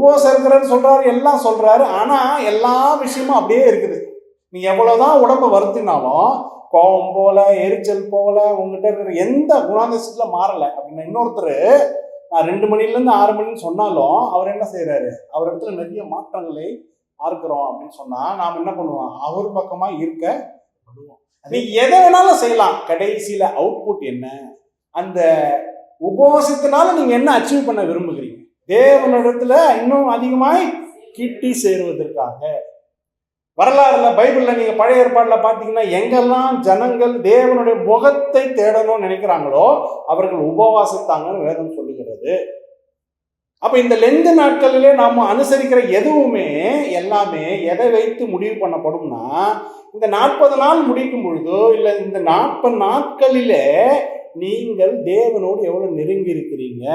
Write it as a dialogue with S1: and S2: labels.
S1: உபவாசம் இருக்கிறன்னு சொல்றாரு, எல்லாம் சொல்றாரு. ஆனா எல்லா விஷயமும் அப்படியே இருக்குது. நீ எவ்வளவுதான் உடம்பை வருத்தினாலும் கோபம் போல, எரிச்சல் போல, உங்ககிட்ட இருக்கிற எந்த குணாதிசயத்துல மாறல அப்படின்னா, இன்னொருத்தர் நான் 2 மணிலேருந்து 6 மணின்னு சொன்னாலும் அவர் என்ன செய்யறாரு, அவர் இடத்துல நிறைய மாற்றங்களை பார்க்கிறோம் அப்படின்னு சொன்னா நாம் என்ன பண்ணுவோம், அவர் பக்கமா இருக்க பண்ணுவோம். நீ எதை வேணாலும் செய்யலாம், கடைசியில அவுட்புட் என்ன? அந்த உபவாசத்தினால நீங்க என்ன அச்சீவ் பண்ண விரும்புகிறீங்க? தேவனிடத்துல இன்னும் அதிகமாய் கிட்டி சேருவதற்காக. வரலாறுல பைபிள்ல நீங்க பழைய ஏற்பாடுல பாத்தீங்கன்னா, எங்கெல்லாம் ஜனங்கள் தேவனுடைய முகத்தை தேடணும்னு நினைக்கிறாங்களோ அவர்கள் உபவாசித்தாங்கன்னு வேதம் சொல்லுகிறது. அப்ப இந்த லெந்து நாட்களிலே நாம அனுசரிக்கிற எதுவுமே எல்லாமே எதை வைத்து முடிவு பண்ணப்படும்னா, இந்த 40 நாள் முடிக்கும் பொழுதோ இல்ல இந்த 40 நாட்களிலே நீங்கள் தேவனோடு எவ்வளவு நெருங்கி இருக்கிறீங்க,